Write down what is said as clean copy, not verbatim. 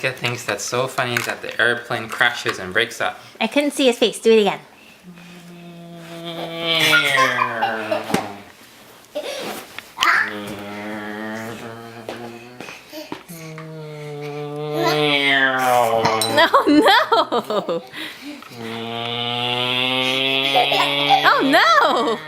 Micah thinks that's so funny that the airplane crashes and breaks up. I couldn't see his face. Do it again. Oh no! Oh no!